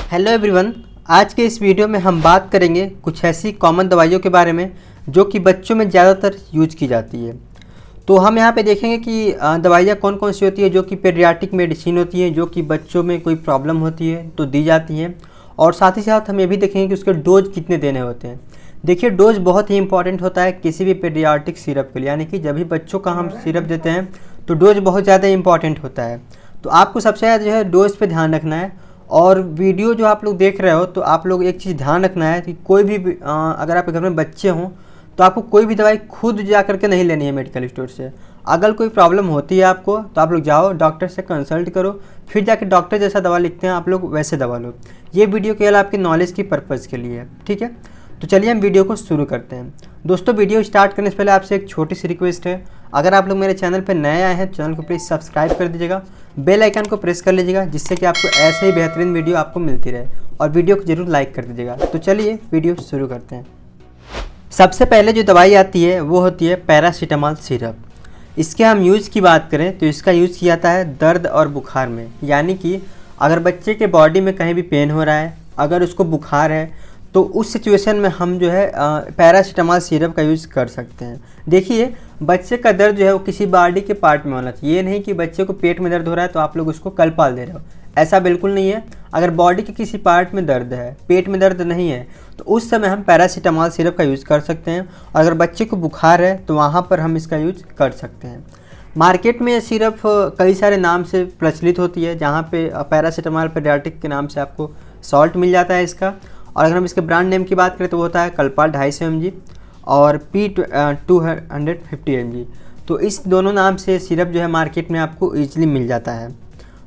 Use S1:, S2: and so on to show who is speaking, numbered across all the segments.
S1: Hello everyone. आज के इस वीडियो में हम बात करेंगे कुछ ऐसी कॉमन दवाइयों के बारे में जो कि बच्चों में ज़्यादातर यूज की जाती है। तो हम यहाँ पे देखेंगे कि दवाइयाँ कौन कौन सी होती है जो कि पेडियाट्रिक मेडिसिन होती है, जो कि बच्चों में कोई प्रॉब्लम होती है तो दी जाती हैं। और साथ ही साथ हम ये भी देखेंगे कि उसके डोज कितने देने होते हैं। देखिए, डोज बहुत ही इंपॉर्टेंट होता है किसी भी पेडियाट्रिक सिरप के लिए, यानी कि जब भी बच्चों का हम सिरप देते हैं तो डोज बहुत ज़्यादा इंपॉर्टेंट होता है। तो आपको सबसे ज़्यादा जो है डोज पे ध्यान रखना है। और वीडियो जो आप लोग देख रहे हो तो आप लोग एक चीज़ ध्यान रखना है कि कोई भी अगर आपके घर में बच्चे हों तो आपको कोई भी दवाई खुद जा करके नहीं लेनी है मेडिकल स्टोर से। अगर कोई प्रॉब्लम होती है आपको तो आप लोग जाओ डॉक्टर से कंसल्ट करो, फिर जाके डॉक्टर जैसा दवा लिखते हैं आप लोग वैसे दवा लो। ये वीडियो केवल आपकी नॉलेज की पर्पज़ के लिए है, ठीक है। तो चलिए हम वीडियो को शुरू करते हैं। दोस्तों, वीडियो स्टार्ट करने से पहले आपसे एक छोटी सी रिक्वेस्ट है, अगर आप लोग मेरे चैनल पर नए आए हैं चैनल को प्लीज़ सब्सक्राइब कर दीजिएगा, बेल आइकन को प्रेस कर लीजिएगा, जिससे कि आपको ऐसे ही बेहतरीन वीडियो आपको मिलती रहे, और वीडियो को जरूर लाइक कर दीजिएगा। तो चलिए वीडियो शुरू करते हैं। सबसे पहले जो दवाई आती है वो होती है पैरासीटामॉल सिरप। इसके हम यूज़ की बात करें तो इसका यूज़ किया जाता है दर्द और बुखार में, यानी कि अगर बच्चे के बॉडी में कहीं भी पेन हो रहा है, अगर उसको बुखार है तो उस सिचुएशन में हम जो है पैरासीटामॉल सिरप का यूज़ कर सकते हैं। देखिए, बच्चे का दर्द जो है वो किसी बॉडी के पार्ट में होना चाहिए। ये नहीं कि बच्चे को पेट में दर्द हो रहा है तो आप लोग उसको कलपाल दे रहे हो, ऐसा बिल्कुल नहीं है। अगर बॉडी के किसी पार्ट में दर्द है, पेट में दर्द नहीं है, तो उस समय हम पैरासीटामॉल सिरप का यूज़ कर सकते हैं। और अगर बच्चे को बुखार है तो वहाँ पर हम इसका यूज कर सकते हैं। मार्केट में ये सिरप कई सारे नाम से प्रचलित होती है, जहाँ पे पैरासीटामॉल पेडियाट्रिक के नाम से आपको सॉल्ट मिल जाता है इसका। और अगर हम इसके ब्रांड नेम की बात करें तो वो होता है कलपाल 250 mg और P250 mg। तो इस दोनों नाम से सिरप जो है मार्केट में आपको ईजिली मिल जाता है।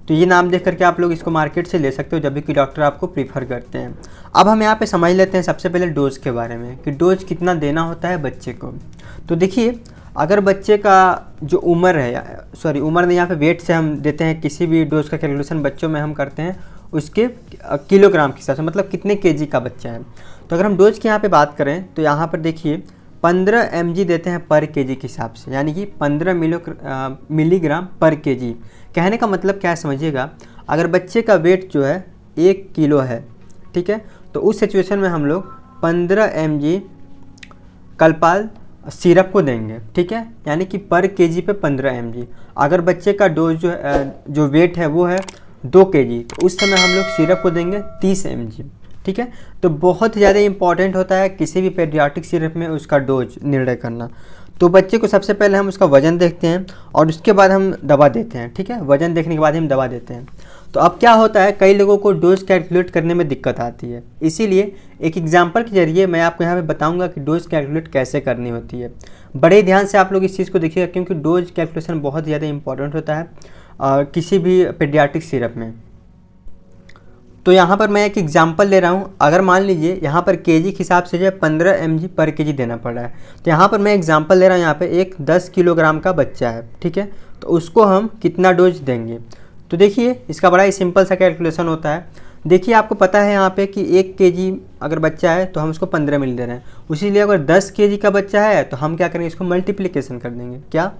S1: तो ये नाम देख करके आप लोग इसको मार्केट से ले सकते हो जब भी कि डॉक्टर आपको प्रीफर करते हैं। अब हम यहाँ पे समझ लेते हैं सबसे पहले डोज के बारे में कि डोज कितना देना होता है बच्चे को। तो देखिए, अगर बच्चे का जो उम्र है, सॉरी उम्र नहीं, यहाँ पे वेट से हम देते हैं, किसी भी डोज का कैलकुलेशन बच्चों में हम करते हैं उसके किलोग्राम के हिसाब से, मतलब कितने केजी का बच्चा है। तो अगर हम डोज की यहाँ पे बात करें तो यहाँ पर देखिए 15 mg देते हैं पर केजी के हिसाब से, यानी कि 15 मिलीग्राम पर केजी। कहने का मतलब क्या है समझिएगा, अगर बच्चे का वेट जो है 1 किलो है, ठीक है, तो उस सिचुएशन में हम लोग 15 mg कलपाल सिरप को देंगे, ठीक है, यानी कि पर केजी पे 15 mg। अगर बच्चे का डोज जो वेट है वो है 2 kg, तो उस समय हम लोग सिरप को देंगे 30 mg, ठीक है। तो बहुत ज़्यादा इंपॉर्टेंट होता है किसी भी पेडियाट्रिक सिरप में उसका डोज निर्णय करना। तो बच्चे को सबसे पहले हम उसका वज़न देखते हैं और उसके बाद हम दवा देते हैं, ठीक है, वज़न देखने के बाद हम दवा देते हैं। तो अब क्या होता है, कई लोगों को डोज कैलकुलेट करने में दिक्कत आती है, इसीलिए एक एग्जाम्पल के जरिए मैं आपको यहाँ पे बताऊँगा कि डोज कैलकुलेट कैसे करनी होती है। बड़े ध्यान से आप लोग इस चीज़ को देखिएगा, क्योंकि डोज कैलकुलेशन बहुत ज़्यादा इंपॉर्टेंट होता है किसी भी पेडियाट्रिक सिरप में। तो यहाँ पर मैं एक एग्जांपल ले रहा हूँ। अगर मान लीजिए यहाँ पर केजी के हिसाब से जो है 15 mg पर केजी देना पड़ रहा है, तो यहाँ पर मैं एग्जांपल ले रहा हूँ। यहाँ पे एक 10 किलोग्राम का बच्चा है, ठीक है, तो उसको हम कितना डोज देंगे। तो देखिए, इसका बड़ा ही सिंपल सा कैलकुलेशन होता है। देखिए, आपको पता है यहाँ पे कि 1 kg अगर बच्चा है तो हम उसको 15 मिली दे रहे हैं, उसी लिए अगर 10 kg का बच्चा है तो हम क्या करेंगे, इसको मल्टीप्लिकेशन कर देंगे। क्या,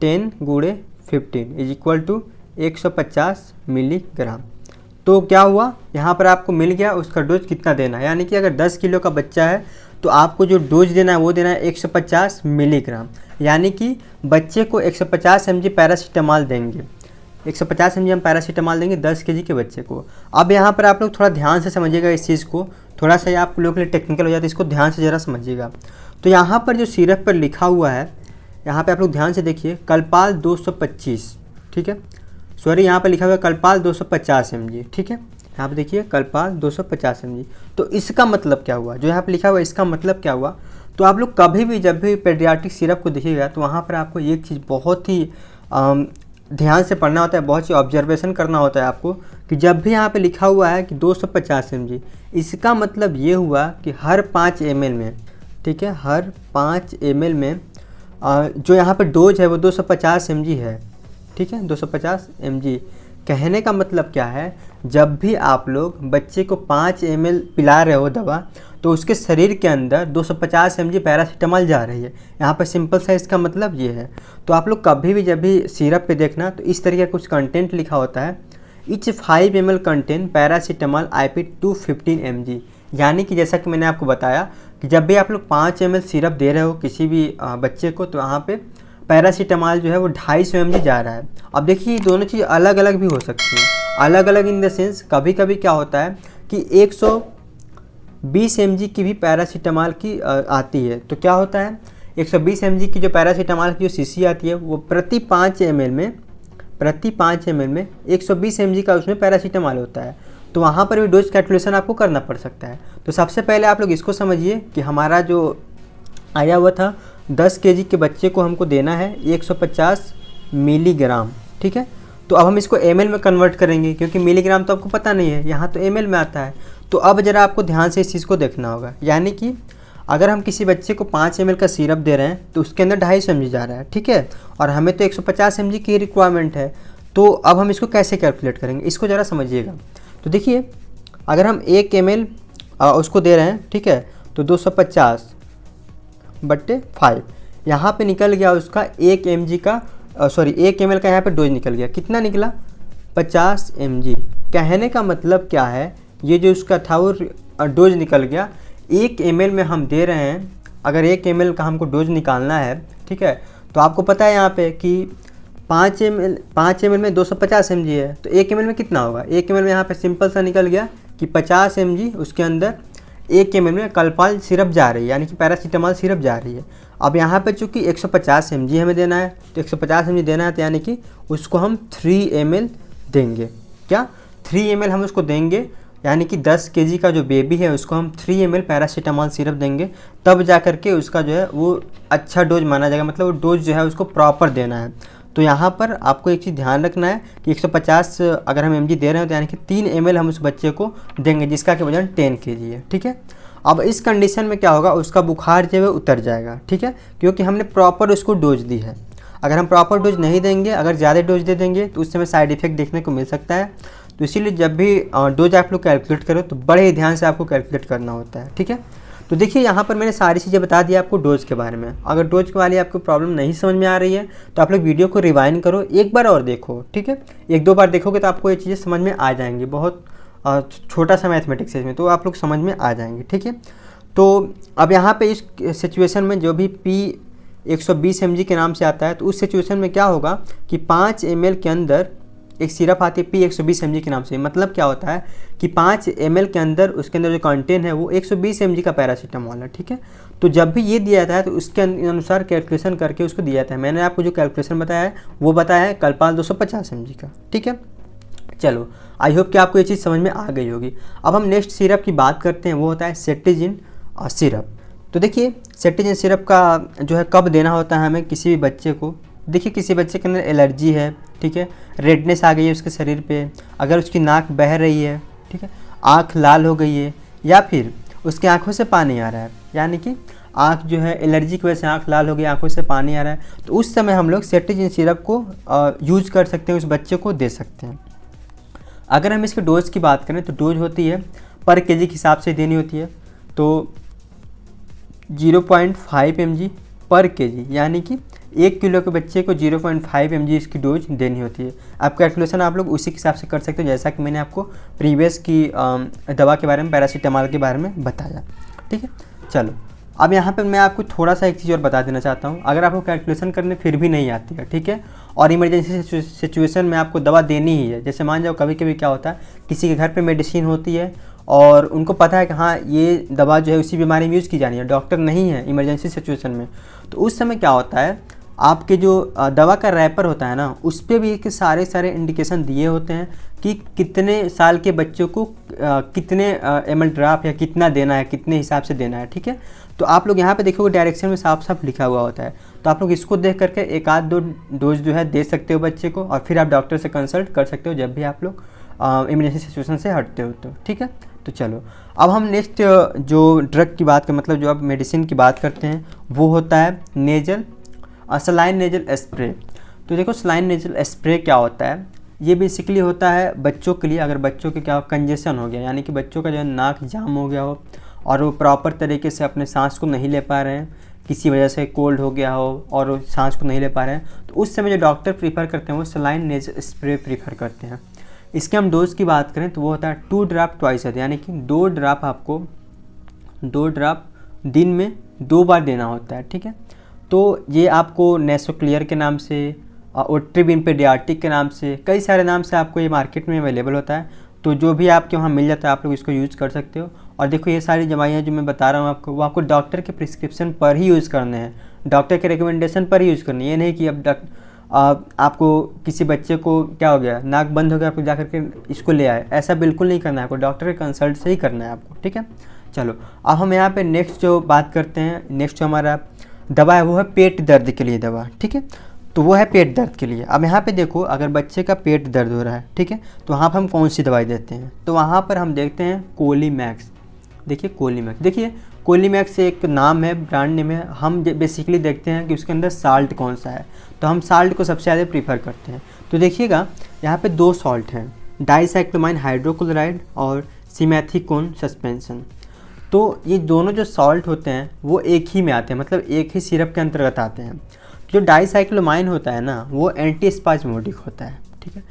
S1: 10 × 15 इज इक्वल टू 150 मिलीग्राम। तो क्या हुआ, यहाँ पर आपको मिल गया उसका डोज कितना देना है। यानी कि अगर 10 किलो का बच्चा है तो आपको जो डोज देना है वो देना है 150 मिलीग्राम, यानी कि बच्चे को 150 mg पैरासीटामॉल देंगे। 150 mg हम पैरासीटामॉल देंगे 10 kg के बच्चे को। अब यहाँ पर आप लोग थोड़ा ध्यान से समझिएगा इस चीज़ को, थोड़ा सा आप लोग के लिए टेक्निकल हो जाता है, इसको ध्यान से ज़रा समझिएगा। तो यहाँ पर जो सिरप पर लिखा हुआ है, यहाँ पे आप लोग ध्यान से देखिए, कलपाल 225, ठीक है, सॉरी यहाँ पे लिखा हुआ है कलपाल 250 mg, ठीक है, यहाँ पे देखिए कलपाल 250 mg। तो इसका मतलब क्या हुआ, जो यहाँ पे लिखा हुआ है इसका मतलब क्या हुआ। तो आप लोग कभी भी जब भी पेडियाट्रिक सिरप को देखिएगा तो वहाँ पर आपको एक चीज़ बहुत ही ध्यान से पढ़ना होता है, बहुत सी ऑब्जर्वेशन करना होता है आपको, कि जब भी यहाँ पे लिखा हुआ है कि 250 mg, इसका मतलब ये हुआ कि हर 5 ml में, ठीक है, हर 5 ml में जो यहाँ पर डोज है वो 250 mg है, ठीक है, 250 mg। कहने का मतलब क्या है, जब भी आप लोग बच्चे को 5 ml पिला रहे हो दवा, तो उसके शरीर के अंदर 250 mg पैरासीटामॉल जा रही है। यहाँ पर सिंपल सा इसका मतलब ये है। तो आप लोग कभी भी जब भी सिरप पे देखना तो इस तरीके का कुछ कंटेंट लिखा होता है, etch 5 ml contain paracetamol IP 215 mg। यानी कि जैसा कि मैंने आपको बताया कि जब भी आप लोग 5 ml सिरप दे रहे हो किसी भी बच्चे को, तो यहाँ पे पैरासीटामॉल जो है वो 250 mg जा रहा है। अब देखिए दोनों चीज़ अलग अलग भी हो सकती हैं, अलग अलग इन द सेंस कभी कभी क्या होता है कि 120 mg की भी पैरासीटामॉल की आती है। तो क्या होता है 120 mg की जो पैरासीटामॉल की जो शीशी आती है वो प्रति 5 ml में 120 mg का उसमें पैरासीटामॉल होता है। तो वहाँ पर भी डोज कैलकुलेशन आपको करना पड़ सकता है। तो सबसे पहले आप लोग इसको समझिए कि हमारा जो आया हुआ था 10 kg के बच्चे को हमको देना है 150 मिलीग्राम, ठीक है। तो अब हम इसको ml में कन्वर्ट करेंगे क्योंकि मिलीग्राम तो आपको पता नहीं है, यहाँ तो ml में आता है। तो अब ज़रा आपको ध्यान से इस चीज़ को देखना होगा, यानी कि अगर हम किसी बच्चे को 5 ml का सिरप दे रहे हैं तो उसके अंदर 250 mg जा रहा है, ठीक है, और हमें तो 150 mg की रिक्वायरमेंट है। तो अब हम इसको कैसे कैलकुलेट करेंगे, इसको ज़रा समझिएगा। तो देखिए अगर हम 1 ml उसको दे रहे हैं, ठीक है, तो 250/5 यहाँ पे निकल गया उसका 1 mg का 1 ml का यहाँ पे डोज निकल गया। कितना निकला 50 mg। कहने का मतलब क्या है, ये जो उसका था वो डोज निकल गया 1 ml में हम दे रहे हैं। अगर 1 ml का हमको डोज निकालना है, ठीक है, तो आपको पता है यहाँ पे कि 5 ml में 250 mg है, तो 1 ml में कितना होगा। 1 ml में यहाँ पे सिंपल सा निकल गया कि 50 mg उसके अंदर 1 ml में कल्पाल सिरप जा रही है, यानी कि पैरासीटामॉल सिरप जा रही है। अब यहाँ पे चूँकि 150 mg हमें देना है, तो 150 mg देना है, तो यानी कि उसको हम 3 ml देंगे। क्या 3 ml हम उसको देंगे, यानी कि 10 kg का जो बेबी है उसको हम 3 ml पैरासीटामॉल सिरप देंगे, तब जा कर के उसका जो है वो अच्छा डोज माना जाएगा, मतलब वो डोज जो है उसको प्रॉपर देना है। तो यहाँ पर आपको एक चीज़ ध्यान रखना है कि 150 अगर हम mg दे रहे हैं तो यानी कि 3 ml हम उस बच्चे को देंगे जिसका कि वजन 10 kg है, ठीक है। अब इस कंडीशन में क्या होगा, उसका बुखार जो है उतर जाएगा, ठीक है, क्योंकि हमने प्रॉपर उसको डोज दी है। अगर हम प्रॉपर डोज नहीं देंगे, अगर ज़्यादा डोज दे देंगे तो उस समय साइड इफेक्ट देखने को मिल सकता है। तो इसीलिए जब भी डोज आप लोग कैलकुलेट करो तो बड़े ही ध्यान से आपको कैलकुलेट करना होता है, ठीक है। तो देखिए यहाँ पर मैंने सारी चीज़ें बता दी आपको डोज के बारे में। अगर डोज के वाली आपको प्रॉब्लम नहीं समझ में आ रही है तो आप लोग वीडियो को रिवाइंड करो, एक बार और देखो, ठीक है। 1-2 बार देखोगे तो आपको ये चीज़ें समझ में आ जाएंगी। बहुत छोटा सा मैथमेटिक्स है इसमें, तो आप लोग समझ में आ जाएंगे, ठीक है। तो अब यहाँ पे इस सिचुएशन में जो भी P120 mg के नाम से आता है, तो उस सिचुएशन में क्या होगा कि 5 ml के अंदर एक सिरप आती है P120 mg के नाम से। मतलब क्या होता है कि 5 ml के अंदर उसके अंदर जो कंटेंट है वो 120 mg का पैरासीटामॉल है, ठीक है। तो जब भी ये दिया जाता है तो उसके अनुसार कैलकुलेशन करके उसको दिया जाता है। मैंने आपको जो कैलकुलेशन बताया है वो बताया है कल्पाल 250 mg का, ठीक है। चलो आई होप कि आपको ये चीज़ समझ में आ गई होगी। अब हम नेक्स्ट सिरप की बात करते हैं, वो होता है सेट्रिजिन सिरप। तो देखिए सेट्रिजिन सिरप का जो है कब देना होता है हमें किसी भी बच्चे को। देखिए किसी बच्चे के अंदर एलर्जी है, ठीक है, रेडनेस आ गई है उसके शरीर पे, अगर उसकी नाक बह रही है, ठीक है, आँख लाल हो गई है, या फिर उसकी आँखों से पानी आ रहा है, यानी कि आँख जो है एलर्जी की वजह से आँख लाल हो गई, आँखों से पानी आ रहा है, तो उस समय हम लोग सेट्रिजिन सिरप को यूज़ कर सकते हैं, उस बच्चे को दे सकते हैं। अगर हम इसके डोज की बात करें तो डोज होती है पर केजी के हिसाब से देनी होती है, तो 0.5 mg पर केजी, यानी कि 1 किलो के बच्चे को 0.5 mg इसकी डोज देनी होती है। आप कैलकुलेशन आप लोग उसी के हिसाब से कर सकते हो, जैसा कि मैंने आपको प्रीवियस की दवा के बारे में, पैरासीटामॉल के बारे में बताया, ठीक है। चलो अब यहाँ पर मैं आपको थोड़ा सा एक चीज़ और बता देना चाहता हूँ। अगर आपको कैलकुलेशन करने फिर भी नहीं आती है, ठीक है, और इमरजेंसी सिचुएशन में आपको दवा देनी ही है, जैसे मान जाओ कभी कभी क्या होता है किसी के घर पे मेडिसिन होती है और उनको पता है कि हाँ ये दवा जो है उसी बीमारी में यूज़ की जानी है, डॉक्टर नहीं है इमरजेंसी सिचुएशन में, तो उस समय क्या होता है आपके जो दवा का रैपर होता है ना, उस पर भी एक सारे इंडिकेशन दिए होते हैं कि कितने साल के बच्चों को कितने ml ड्रॉप या कितना देना है, कितने हिसाब से देना है, ठीक है। तो आप लोग यहाँ पे देखोगे डायरेक्शन में साफ साफ लिखा हुआ होता है, तो आप लोग इसको देख करके 1-2 डोज जो है दे सकते हो बच्चे को, और फिर आप डॉक्टर से कंसल्ट कर सकते हो जब भी आप लोग इमरजेंसी सिचुएशन से हटते हो, तो ठीक है। तो चलो अब हम नेक्स्ट जो ड्रग की बात करें, मतलब जो अब मेडिसिन की बात करते हैं, वो होता है नेजल सलाइन नेजल स्प्रे। तो देखो सलाइन नेजल स्प्रे क्या होता है, ये बेसिकली होता है बच्चों के लिए, अगर बच्चों के क्या कंजेशन हो गया, यानी कि बच्चों का जो है नाक जाम हो गया हो और वो प्रॉपर तरीके से अपने सांस को नहीं ले पा रहे हैं, किसी वजह से कोल्ड हो गया हो और वो सांस को नहीं ले पा रहे हैं, तो उस समय जो डॉक्टर प्रीफर करते हैं वो सलाइन नेजल स्प्रे प्रीफर करते हैं। इसके हम डोज की बात करें तो वो होता है 2 ड्रॉप ट्वाइस है, यानी कि 2 ड्रॉप आपको 2 ड्रॉप दिन में 2 बार देना होता है, ठीक है। तो ये आपको नेसोक्लियर के नाम से, ओट्रिबिन पेडियाट्रिक के नाम से, कई सारे नाम से आपको ये मार्केट में अवेलेबल होता है। तो जो भी आपके वहाँ मिल जाता है आप लोग इसको यूज़ कर सकते हो। और देखो ये सारी दवाइयाँ जो मैं बता रहा हूँ आपको, वो आपको डॉक्टर के प्रिस्क्रिप्शन पर ही यूज़ करने हैं, डॉक्टर के रिकमेंडेशन पर ही यूज़ करनी है। ये नहीं कि अब आपको किसी बच्चे को क्या हो गया, नाक बंद हो गया, आपको जा करके इसको ले आए, ऐसा बिल्कुल नहीं करना है आपको, डॉक्टर के कंसल्ट से ही करना है आपको, ठीक है। चलो अब हम यहाँ पे नेक्स्ट जो बात करते हैं, नेक्स्ट जो हमारा दवा है वो है पेट दर्द के लिए दवा, ठीक है। तो वो है पेट दर्द के लिए। अब यहाँ पे देखो अगर बच्चे का पेट दर्द हो रहा है, ठीक है, तो वहाँ पर हम कौन सी दवाई देते हैं, तो वहाँ पर हम देखते हैं कोलीमैक्स। देखिए कोलीमैक्स, देखिए कोलीमैक्स एक नाम है, ब्रांड नेम है। हम बेसिकली देखते हैं कि उसके अंदर साल्ट कौन सा है, तो हम साल्ट को सबसे ज़्यादा प्रीफर करते हैं। तो देखिएगा यहाँ पे 2 सॉल्ट हैं, डाइसाइक्लोमाइन हाइड्रोक्लोराइड और सिमेथिकोन सस्पेंशन। तो ये दोनों जो सॉल्ट होते हैं वो एक ही में आते हैं, मतलब एक ही सिरप के अंतर्गत आते हैं। जो डाइसाइक्लोमाइन होता है ना वो एंटी स्पाज्मोडिक होता है, ठीक है,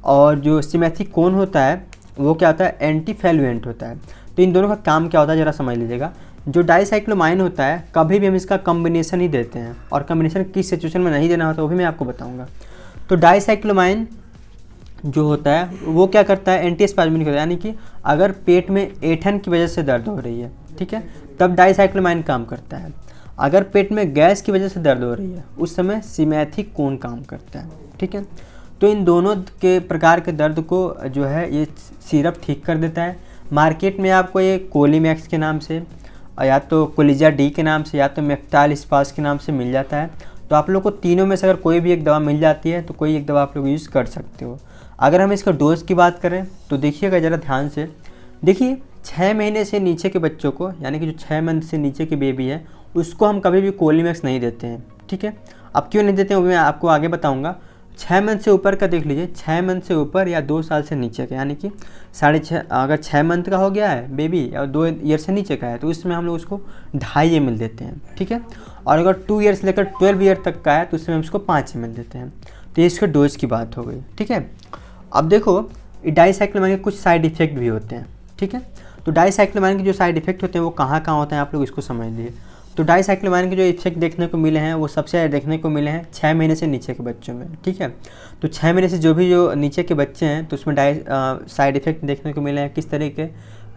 S1: और जो सिमेथिकोन होता है वो क्या होता है, एंटी फेलुएंट होता है। तो इन दोनों का काम क्या होता है ज़रा समझ लीजिएगा। जो डाइसाइक्लोमाइन होता है कभी भी हम इसका कॉम्बिनेशन ही देते हैं, और कॉम्बिनेशन किस सिचुएशन में नहीं देना होता वो भी मैं आपको बताऊँगा। तो डाइसाइक्लोमाइन जो होता है वो क्या करता है, एंटी स्पाज्मोडिक होता है, यानी कि अगर पेट में ऐंठन की वजह से दर्द हो रही है, ठीक है, तब डाइसाइक्लोमाइन काम करता है। अगर पेट में गैस की वजह से दर्द हो रही है उस समय सिमेथिकोन काम करता है, ठीक है। तो इन दोनों के प्रकार के दर्द को जो है ये सिरप ठीक कर देता है। मार्केट में आपको ये कोलीमैक्स के नाम से, या तो कोलिजा डी के नाम से, या तो मेफ्टाल स्पास के नाम से मिल जाता है। तो आप लोग को तीनों में से अगर कोई भी एक दवा मिल जाती है तो कोई एक दवा आप लोग यूज़ कर सकते हो। अगर हम इसका डोज की बात करें तो देखिएगा ज़रा ध्यान से, देखिए 6 महीने से नीचे के बच्चों को, यानी कि जो 6 मंथ से नीचे की बेबी है उसको हम कभी भी कोलीमैक्स नहीं देते हैं, ठीक है। अब क्यों नहीं देते हैं वो मैं आपको आगे बताऊंगा। 6 मंथ से ऊपर का देख लीजिए, 6 मंथ से ऊपर या 2 साल से नीचे का, यानी कि 6.5, अगर 6 मंथ का हो गया है बेबी और 2 ईयर से नीचे का है तो उसमें हम लोग उसको 2.5 ml देते हैं, ठीक है। और अगर 2 ईयर से लेकर 12 ईयर तक का है तो उसमें हम उसको 5 ml देते हैं। तो ये इसके डोज की बात हो गई, ठीक है। अब देखो डाइसाइक्लोमाइन के कुछ साइड इफ़ेक्ट भी होते हैं, ठीक है। तो डाइसाइक्लोमाइन के जो साइड इफ़ेक्ट होते हैं वो कहाँ कहाँ होते हैं आप लोग इसको समझ लिए। तो डाइसाइक्लोमाइन के जो इफेक्ट देखने को मिले हैं वो सबसे ज़्यादा देखने को मिले हैं 6 महीने से नीचे के बच्चों में, ठीक है। तो 6 महीने से जो नीचे के बच्चे हैं तो उसमें साइड इफ़ेक्ट देखने को मिले हैं किस तरीके,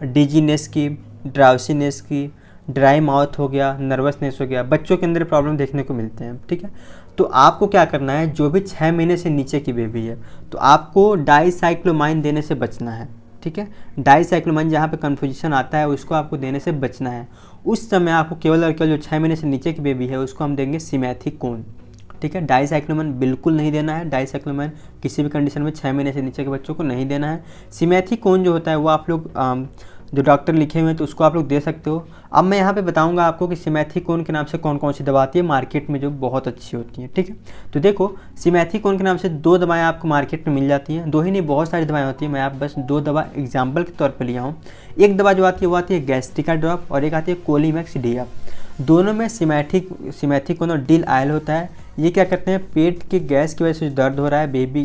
S1: डिजीनेस की, ड्राउसीनेस की, ड्राई माउथ हो गया, नर्वसनेस हो गया, बच्चों के अंदर प्रॉब्लम देखने को मिलते हैं, ठीक है। तो आपको क्या करना है, जो भी 6 महीने से नीचे की बेबी है तो आपको डाइसाइक्लोमाइन देने से बचना है, ठीक है। डाइसाइक्लोमाइन जहाँ पे कन्फ्यूजन आता है उसको आपको देने से बचना है। उस समय आपको केवल और केवल जो 6 महीने से नीचे की बेबी है उसको हम देंगे सिमेथिकोन, ठीक है। डाइसाइक्लोमाइन बिल्कुल नहीं देना है, डाइसाइक्लोमाइन किसी भी कंडीशन में 6 महीने से नीचे के बच्चों को नहीं देना है। सिमेथिकोन जो होता है वो आप लोग जो डॉक्टर लिखे हुए हैं तो उसको आप लोग दे सकते हो। अब मैं यहाँ पे बताऊंगा आपको कि सिमेथिकोन के नाम से कौन कौन सी दवा आती है मार्केट में जो बहुत अच्छी होती है, ठीक है। तो देखो सिमेथिकोन के नाम से 2 दवाएं आपको मार्केट में मिल जाती हैं, 2 ही नहीं बहुत सारी दवाएं होती हैं, मैं आप बस 2 दवा एग्जाम्पल के तौर पर लिया हूँ। एक दवा जो आती है वो आती है गैस्ट्रिका ड्रॉप और एक आती है कोलीमैक्स डी। दोनों में सिमेथिकोन और डिल आयल होता है। ये क्या करते हैं, पेट के गैस की वजह से जो दर्द हो रहा है बेबी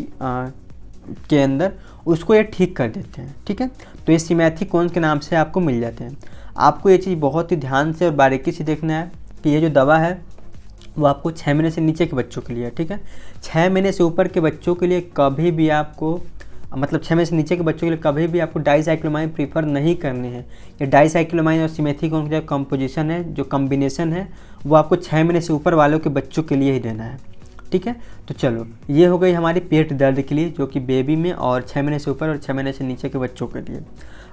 S1: के अंदर उसको ये ठीक कर देते हैं, ठीक है। तो ये सिमेथिकोन के नाम से आपको मिल जाते हैं। आपको ये चीज़ बहुत ही ध्यान से और बारीकी से देखना है कि ये जो दवा है वो आपको 6 महीने से नीचे के बच्चों के लिए है, ठीक है। 6 महीने से ऊपर के बच्चों के लिए कभी भी आपको, मतलब 6 महीने से नीचे के बच्चों के लिए कभी भी आपको डाइसाइक्लोमाइन प्रीफर नहीं करनी है। ये डाइसाइक्लोमाइन और सिमेथिकोन का जो कंपोजिशन है, जो कॉम्बिनेशन है, वो आपको 6 महीने से ऊपर वालों के बच्चों के लिए ही देना है, ठीक है। तो चलो ये हो गई हमारी पेट दर्द के लिए जो कि बेबी में, और 6 महीने से ऊपर और 6 महीने से नीचे के बच्चों के लिए।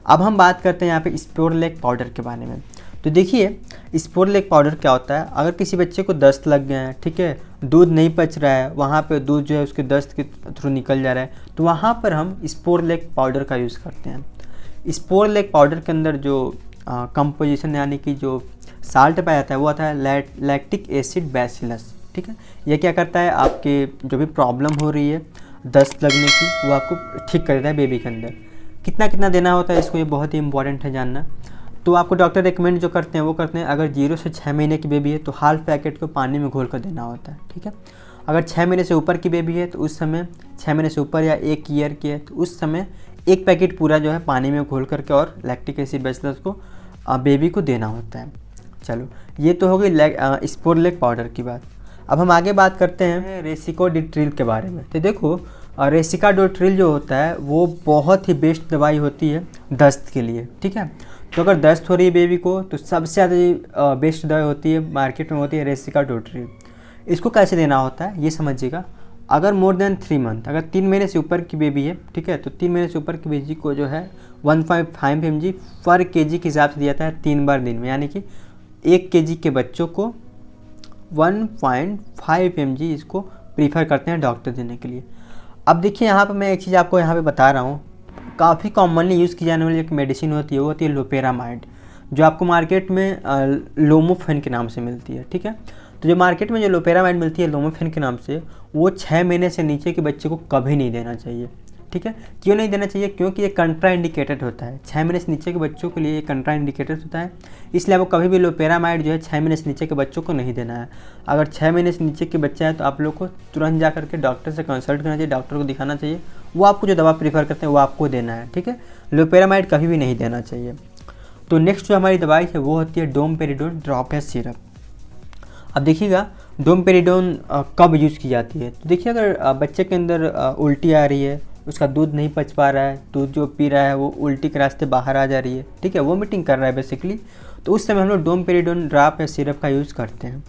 S1: अब हम बात करते हैं यहाँ पे स्पोरलेक पाउडर के बारे में। तो देखिए स्पोरलेक पाउडर क्या होता है, अगर किसी बच्चे को दस्त लग गया है, ठीक है, दूध नहीं पच रहा है, वहाँ पे दूध जो है उसके दस्त के थ्रू निकल जा रहा है, तो वहाँ पर हम स्पोरलेक पाउडर का यूज़ करते हैं। स्पोरलेक पाउडर के अंदर जो कंपोजिशन यानी कि जो साल्ट पाया जाता है वो आता है लैक्टिक एसिड बैसिलस, ठीक है। ये क्या करता है, आपके जो भी प्रॉब्लम हो रही है दस्त लगने की वो आपको ठीक कर देता है बेबी के अंदर। कितना कितना देना होता है इसको, ये बहुत ही इंपॉर्टेंट है जानना। तो आपको डॉक्टर रिकमेंड जो करते हैं वो करते हैं, अगर 0 से 6 महीने की बेबी है तो हाफ पैकेट को पानी में घोल कर देना होता है, ठीक है। अगर 6 महीने से ऊपर की बेबी है तो उस समय 6 महीने से ऊपर या 1 ईयर की है तो उस समय 1 पैकेट पूरा जो है पानी में घोल करके और लैक्टिक एसिड बेसिलस को बेबी को देना होता है। चलो ये तो हो गई स्पोरलेक पाउडर की बात। अब हम आगे बात करते हैं रेसिकोडिट्रिल के बारे में। तो देखो रेसिकोडिट्रिल जो होता है वो बहुत ही बेस्ट दवाई होती है दस्त के लिए, ठीक है। तो अगर दस्त हो रही है बेबी को तो सबसे ज़्यादा बेस्ट दवाई होती है मार्केट में होती है रेसिकोडिट्रिल। इसको कैसे देना होता है ये समझिएगा। अगर मोर देन 3 मंथ, अगर 3 महीने से ऊपर की बेबी है, ठीक है, तो 3 महीने से ऊपर की बेबी को जो है 1.5 mg पर kg के हिसाब से दिया जाता है 3 बार दिन में, यानी कि 1 kg के बच्चों को 1.5 mg इसको प्रीफर करते हैं डॉक्टर देने के लिए। अब देखिए यहाँ पर मैं एक चीज़ आपको यहाँ पे बता रहा हूँ, काफ़ी कॉमनली यूज़ की जाने वाली एक मेडिसिन होती है वो होती है लोपेरामाइड, जो आपको मार्केट में लोमोफेन के नाम से मिलती है, ठीक है। तो जो मार्केट में जो लोपेरामाइड मिलती है लोमोफेन के नाम से, वो 6 महीने से नीचे के बच्चे को कभी नहीं देना चाहिए, ठीक है। क्यों नहीं देना चाहिए? क्योंकि ये कंट्रा इंडिकेटेड होता है। 6 महीने से नीचे के बच्चों के लिए ये कंट्रा इंडिकेटेड होता है, इसलिए आपको कभी भी लोपेरामाइड जो है 6 महीने से नीचे के बच्चों को नहीं देना है। अगर 6 महीने से नीचे के बच्चा है तो आप लोग को तुरंत जा करके डॉक्टर से कंसल्ट करना चाहिए, डॉक्टर को दिखाना चाहिए, वो आपको जो दवा प्रीफर करते हैं वो आपको देना है, ठीक है। लोपेरामाइड कभी भी नहीं देना चाहिए। तो नेक्स्ट जो हमारी दवाई है वो होती है डोमपेरिडोन ड्रॉप या सिरप। अब देखिएगा डोमपेरिडोन कब यूज़ की जाती है। तो देखिए अगर बच्चे के अंदर उल्टी आ रही है, उसका दूध नहीं पच पा रहा है, दूध जो पी रहा है वो उल्टी के रास्ते बाहर आ जा रही है, ठीक है, वोमिटिंग कर रहा है बेसिकली, तो उस समय हम लोग डोमपेरिडोन ड्रॉप या सिरप का यूज़ करते हैं।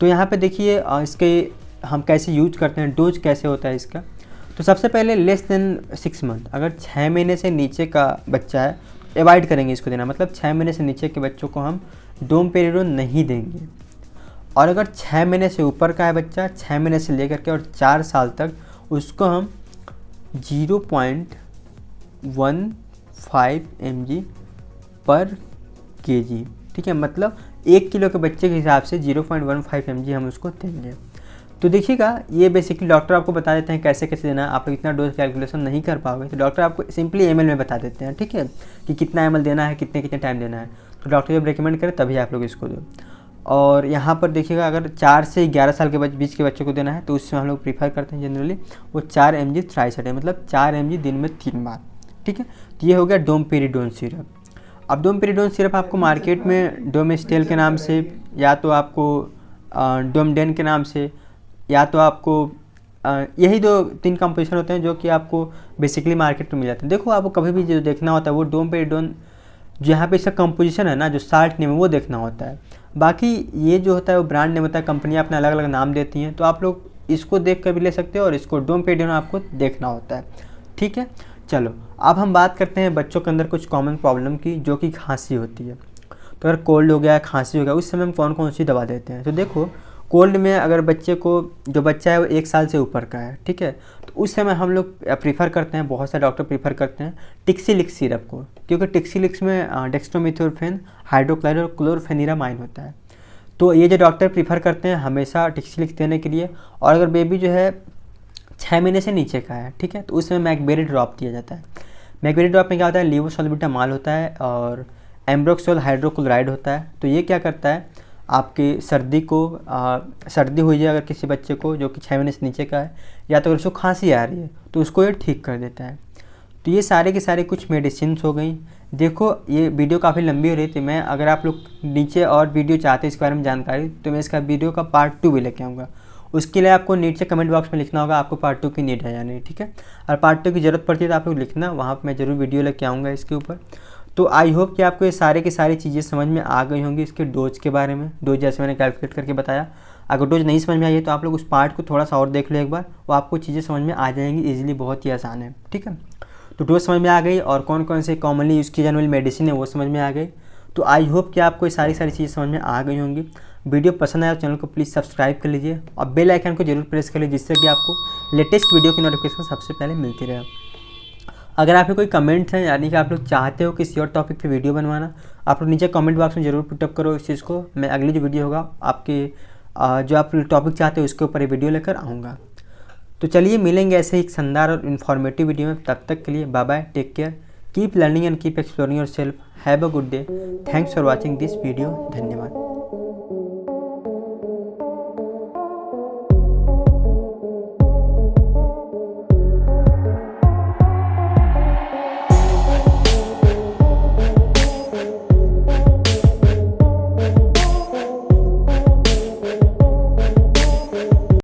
S1: तो यहाँ पे देखिए इसके हम कैसे यूज करते हैं, डोज कैसे होता है इसका। तो सबसे पहले लेस देन 6 मंथ, अगर 6 महीने से नीचे का बच्चा है अवॉइड करेंगे इसको देना, मतलब 6 महीने से नीचे के बच्चों को हम डोमपेरिडोन नहीं देंगे। और अगर 6 महीने से ऊपर का है बच्चा, 6 महीने से लेकर के और 4 साल तक, उसको हम 0.15 mg पर kg, ठीक है, मतलब 1 किलो के बच्चे के हिसाब से 0.15 mg हम उसको देंगे। तो देखिएगा ये बेसिकली डॉक्टर आपको बता देते हैं कैसे कैसे देना है। आप इतना डोज कैलकुलेशन नहीं कर पाओगे तो डॉक्टर आपको सिंपली ml में बता देते हैं, ठीक है, कि कितना ml देना है, कितने कितने टाइम देना है। तो डॉक्टर जब रिकमेंड करें तभी आप लोग इसको दो। और यहाँ पर देखिएगा अगर 4 से 11 साल के बीच के बच्चों को देना है तो उसमें हम लोग प्रीफर करते हैं जनरली वो 4 mg थ्राइस अ डे, मतलब 4 mg दिन में 3 बार, ठीक है। तो ये हो गया डोमपेरिडोन सिरप। अब डोमपेरिडोन सिरप आपको मार्केट में डोमेस्टेल के नाम से, या तो आपको डोमडेन के नाम से, या तो आपको यही 2-3 कंपोजिशन होते हैं जो कि आपको बेसिकली मार्केट में मिल जाते हैं। देखो आपको कभी भी जो देखना होता है वो डोमपेरिडोन जो यहाँ पे इसका कंपोजिशन है ना, जो साल्ट नेम है वो देखना होता है। बाकी ये जो होता है वो ब्रांड नेम होता है, कंपनियाँ अपने अलग अलग नाम देती हैं, तो आप लोग इसको देख कर भी ले सकते हो और इसको डोमपेरिडोन आपको देखना होता है, ठीक है। चलो अब हम बात करते हैं बच्चों के अंदर कुछ कॉमन प्रॉब्लम की, जो कि खांसी होती है। तो अगर कोल्ड हो गया, खांसी हो गया, उस समय हम कौन कौन सी दवा देते हैं। तो देखो कोल्ड में अगर बच्चे को, जो बच्चा है वो 1 साल से ऊपर का है, ठीक है, तो उस समय हम लोग प्रीफर करते हैं, बहुत सारे डॉक्टर प्रीफर करते हैं टिक्सिलिक्स सिरप को, क्योंकि टिक्सिलिक्स में डेक्स्ट्रोमेथोर्फेन, हाइड्रोक्लोराइड और क्लोरफेनिरामाइन होता है। तो ये जो डॉक्टर प्रीफर करते हैं हमेशा टिक्सिलिक्स देने के लिए। और अगर बेबी जो है 6 महीने से नीचे का है, ठीक है, तो उसमें मैकबेरी ड्रॉप दिया जाता है। मैकबेरी ड्रॉप में क्या होता है, लीवोसॉल्बिटामॉल होता है और एम्ब्रोक्सोल हाइड्रोक्लोराइड होता है। तो ये क्या करता है, आपकी सर्दी को सर्दी हुई है अगर किसी बच्चे को जो कि 6 महीने से नीचे का है, या तो अगर उसको खांसी आ रही है तो उसको ये ठीक कर देता है। तो ये सारे के सारे कुछ मेडिसिन हो गई। देखो ये वीडियो काफ़ी लंबी हो रही थी, मैं अगर आप लोग नीचे और वीडियो चाहते हैं इसके बारे में जानकारी तो मैं इसका वीडियो का पार्ट 2 भी लेके आऊँगा। उसके लिए आपको नीचे कमेंट बॉक्स में लिखना होगा आपको पार्ट 2 की नीड है या नहीं, ठीक है। और पार्ट 2 की ज़रूरत पड़ती है तो आप लोग लिखना, वहाँ पर मैं ज़रूर वीडियो लेके आऊँगा इसके ऊपर। तो आई होप कि आपको ये सारे की सारी चीज़ें समझ में आ गई होंगी इसके डोज के बारे में। डोज जैसे मैंने कैलकुलेट करके बताया, अगर डोज नहीं समझ में आई है तो आप लोग उस पार्ट को थोड़ा सा और देख लो एक बार, वो आपको चीज़ें समझ में आ जाएंगी ईजिली, बहुत ही आसान है, ठीक है। तो डोज समझ में आ गई और कौन कौन से कॉमनली यूज़ की जाने वाली मेडिसिन है वो समझ में आ गई। तो आई होप कि आपको ये सारी चीज़ें समझ में आ गई होंगी। वीडियो पसंद आया तो चैनल को प्लीज़ सब्सक्राइब कर लीजिए और बेल आइकन को जरूर प्रेस कर लीजिए, जिससे कि आपको लेटेस्ट वीडियो की नोटिफिकेशन सबसे पहले मिलती रहे। अगर आपके कोई कमेंट्स हैं, यानी कि आप लोग चाहते हो किसी और टॉपिक पे वीडियो बनवाना, आप लोग नीचे कमेंट बॉक्स में ज़रूर पुटअप करो इस चीज़ को। मैं अगली जो वीडियो होगा आपके जो आप टॉपिक चाहते हो उसके ऊपर ये वीडियो लेकर आऊँगा। तो चलिए मिलेंगे ऐसे ही एक शानदार और इन्फॉर्मेटिव वीडियो में। तब तक के लिए bye bye, take care, keep learning and keep exploring yourself, have a good day, thanks for watching this video, धन्यवाद।